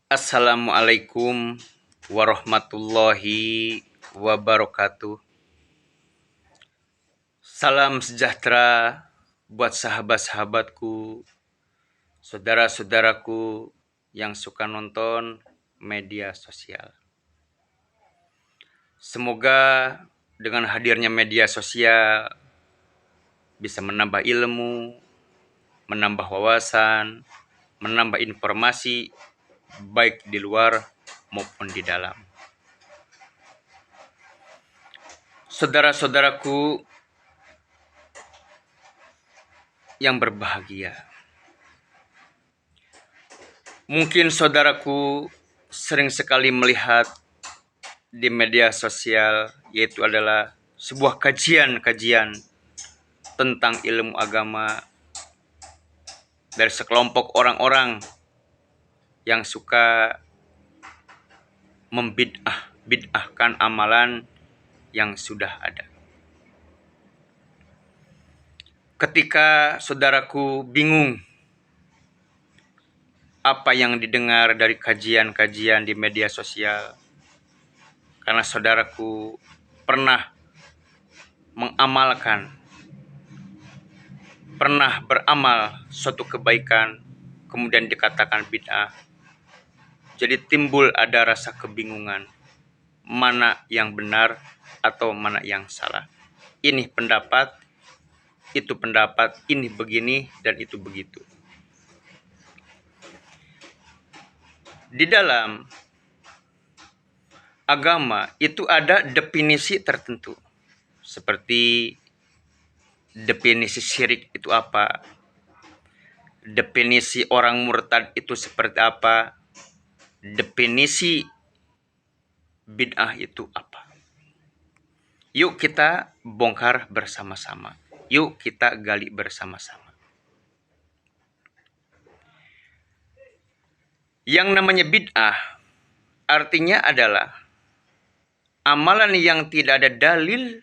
Assalamualaikum warahmatullahi wabarakatuh. Salam sejahtera buat sahabat-sahabatku, saudara-saudaraku yang suka nonton media sosial. Semoga dengan hadirnya media sosial bisa menambah ilmu, menambah wawasan, menambah informasi baik di luar maupun di dalam. Saudara-saudaraku yang berbahagia, mungkin saudaraku sering sekali melihat di media sosial, yaitu adalah sebuah kajian-kajian tentang ilmu agama dari sekelompok orang-orang yang suka membid'ahkan amalan yang sudah ada. Ketika saudaraku bingung apa yang didengar dari kajian-kajian di media sosial, karena saudaraku pernah mengamalkan, pernah beramal suatu kebaikan, kemudian dikatakan bid'ah. Jadi timbul ada rasa kebingungan, mana yang benar atau mana yang salah. Ini pendapat, itu pendapat, ini begini dan itu begitu. Di dalam agama itu ada definisi tertentu. Seperti definisi syirik itu apa? Definisi orang murtad itu seperti apa? Definisi bid'ah itu apa? Yuk kita bongkar bersama-sama. Yuk kita gali bersama-sama. Yang namanya bid'ah artinya adalah amalan yang tidak ada dalil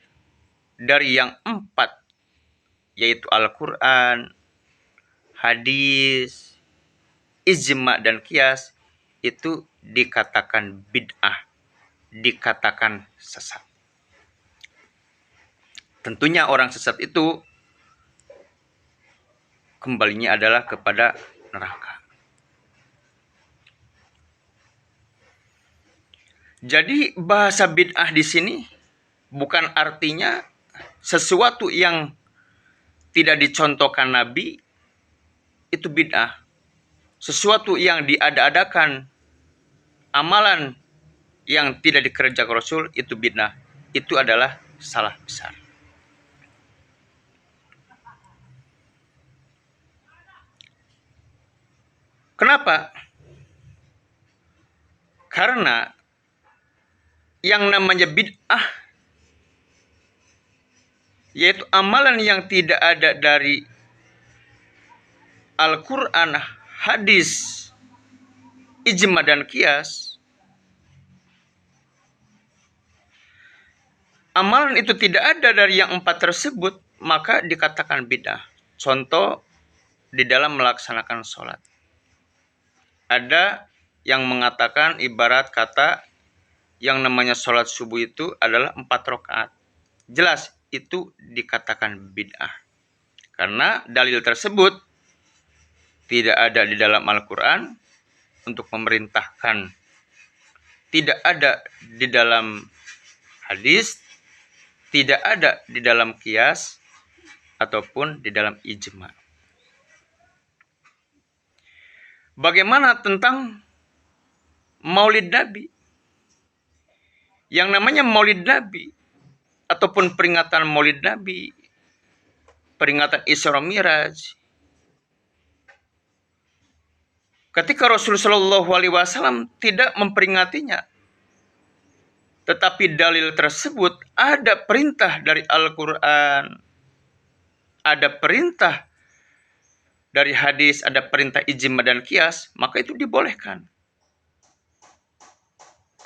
dari yang empat, yaitu Al-Quran, hadis, ijma, dan qiyas, itu dikatakan bid'ah, dikatakan sesat. Tentunya orang sesat itu kembalinya adalah kepada neraka. Jadi bahasa bid'ah di sini bukan artinya sesuatu yang tidak dicontohkan Nabi itu bid'ah. Sesuatu yang diada-adakan, amalan yang tidak dikerjakan Rasul itu bid'ah. Itu adalah salah besar. Kenapa? Karena yang namanya bid'ah, yaitu amalan yang tidak ada dari Al-Quran, hadis, ijma, dan qiyas. Amalan itu tidak ada dari yang empat tersebut, maka dikatakan bid'ah. Contoh di dalam melaksanakan sholat. Ada yang mengatakan ibarat kata yang namanya sholat subuh itu adalah 4 rakaat. Jelas itu dikatakan bid'ah. Karena dalil tersebut tidak ada di dalam Al-Quran untuk memerintahkan. Tidak ada di dalam hadis, tidak ada di dalam qiyas, ataupun di dalam ijma. Bagaimana tentang Maulid Nabi? Yang namanya Maulid Nabi ataupun peringatan Maulid Nabi, peringatan Isra Miraj. Ketika Rasulullah SAW tidak memperingatinya, tetapi dalil tersebut ada perintah dari Al-Quran, ada perintah dari hadis, ada perintah ijma dan qiyas, maka itu dibolehkan.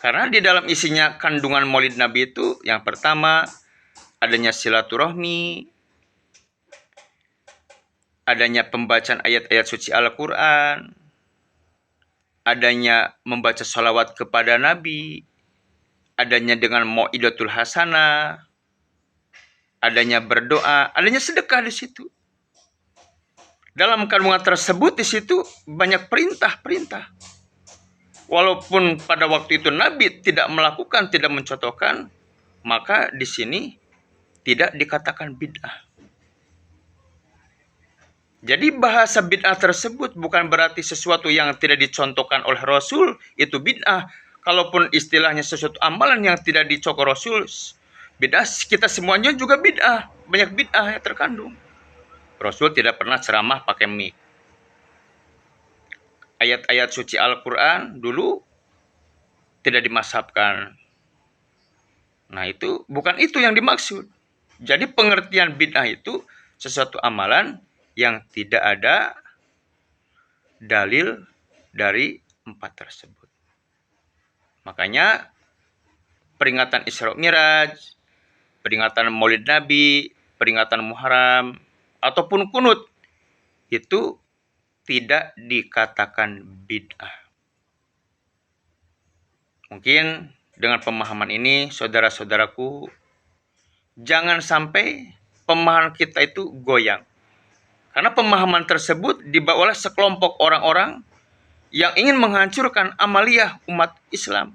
Karena di dalam isinya kandungan Maulid Nabi itu yang pertama adanya silaturahmi, adanya pembacaan ayat-ayat suci Al-Quran, adanya membaca sholawat kepada Nabi, adanya dengan mau'idatul hasanah, adanya berdoa, adanya sedekah di situ. Dalam kandungan tersebut di situ banyak perintah-perintah. Walaupun pada waktu itu Nabi tidak melakukan, tidak mencontohkan, maka di sini tidak dikatakan bid'ah. Jadi bahasa bid'ah tersebut bukan berarti sesuatu yang tidak dicontohkan oleh Rasul itu bid'ah. Kalaupun istilahnya sesuatu amalan yang tidak dicontoh Rasul, bid'ah, kita semuanya juga bid'ah. Banyak bid'ah yang terkandung. Rasul tidak pernah ceramah pakai mic. Ayat-ayat suci Al-Quran dulu tidak dimashabkan. Nah itu bukan itu yang dimaksud. Jadi pengertian bid'ah itu sesuatu amalan yang tidak ada dalil dari 4 tersebut. Makanya peringatan Isra Miraj, peringatan Maulid Nabi, peringatan Muharram, ataupun kunut itu tidak dikatakan bid'ah. Mungkin dengan pemahaman ini, saudara-saudaraku, jangan sampai pemahaman kita itu goyang. Karena pemahaman tersebut dibawa oleh sekelompok orang-orang yang ingin menghancurkan amaliyah umat Islam.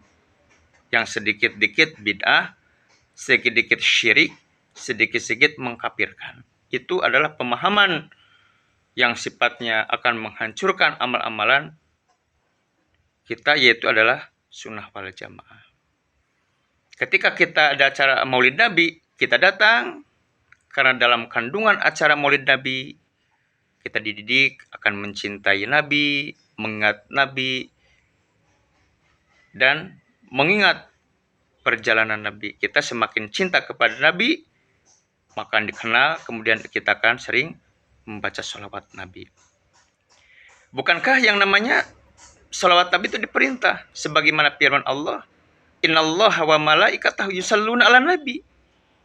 Yang sedikit-sedikit bid'ah, sedikit-sedikit syirik, sedikit-sedikit mengkafirkan. Itu adalah pemahaman yang sifatnya akan menghancurkan amal-amalan kita, yaitu adalah sunnah wal jamaah. Ketika kita ada acara Maulid Nabi, kita datang karena dalam kandungan acara Maulid Nabi kita dididik akan mencintai Nabi, mengingat Nabi, dan mengingat perjalanan Nabi. Kita semakin cinta kepada Nabi, maka dikenal, kemudian kita akan sering membaca sholawat Nabi. Bukankah yang namanya sholawat Nabi itu diperintah? Sebagaimana firman Allah, Innallaha wa malaikatahu yusalluna ala nabi.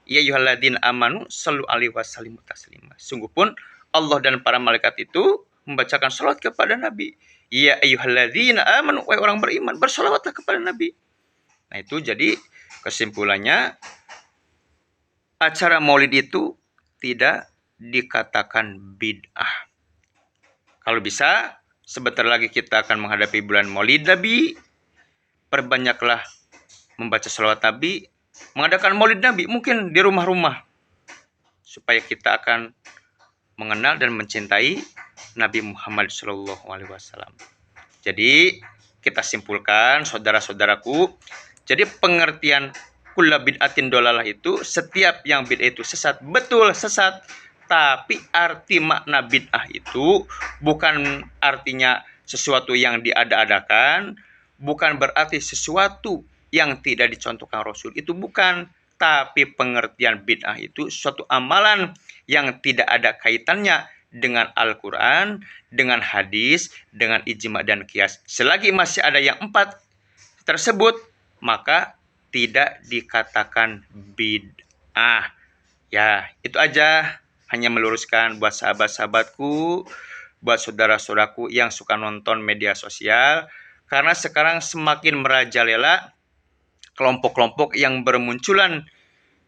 Ya ayyuhalladzina amanu shallu alaihi wasallimu taslima. Sungguh pun Allah dan para malaikat itu membacakan sholawat kepada Nabi. Ya ayyuhalladzina amanu, wahai orang beriman, bersolawatlah kepada Nabi. Nah itu jadi kesimpulannya, acara maulid itu tidak dikatakan bid'ah. Kalau bisa, sebentar lagi kita akan menghadapi bulan Maulid Nabi. Perbanyaklah membaca sholawat Nabi, mengadakan Maulid Nabi, mungkin di rumah-rumah, supaya kita akan mengenal dan mencintai Nabi Muhammad SAW. Jadi kita simpulkan, saudara-saudaraku, jadi pengertian kulla bid'atin dolalah itu, setiap yang bid'ah itu sesat, betul sesat. Tapi arti makna bid'ah itu bukan artinya sesuatu yang diada-adakan, bukan berarti sesuatu yang tidak dicontohkan Rasul, itu bukan. Tapi pengertian bid'ah itu suatu amalan yang tidak ada kaitannya dengan Al-Quran, dengan hadis, dengan ijma dan qiyas. Selagi masih ada yang 4 tersebut, maka tidak dikatakan bid'ah. Ya, itu aja. Hanya meluruskan buat sahabat-sahabatku, buat saudara-saudaraku yang suka nonton media sosial. Karena sekarang semakin merajalela kelompok-kelompok yang bermunculan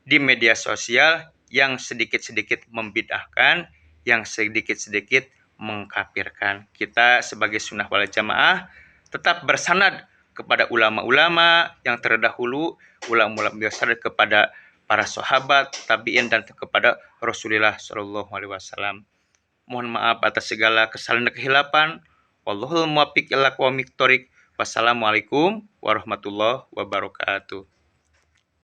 di media sosial yang sedikit-sedikit membid'ahkan, yang sedikit-sedikit mengkafirkan. Kita sebagai sunnah wal jamaah tetap bersanad kepada ulama-ulama yang terdahulu, ulama-ulama besar, kepada para sahabat, tabi'in, dan kepada Rasulullah SAW. Mohon maaf atas segala kesalahan dan kehilapan. Wallahul muwaffiq ila aqwamit thoriq. Wassalamualaikum warahmatullahi wabarakatuh.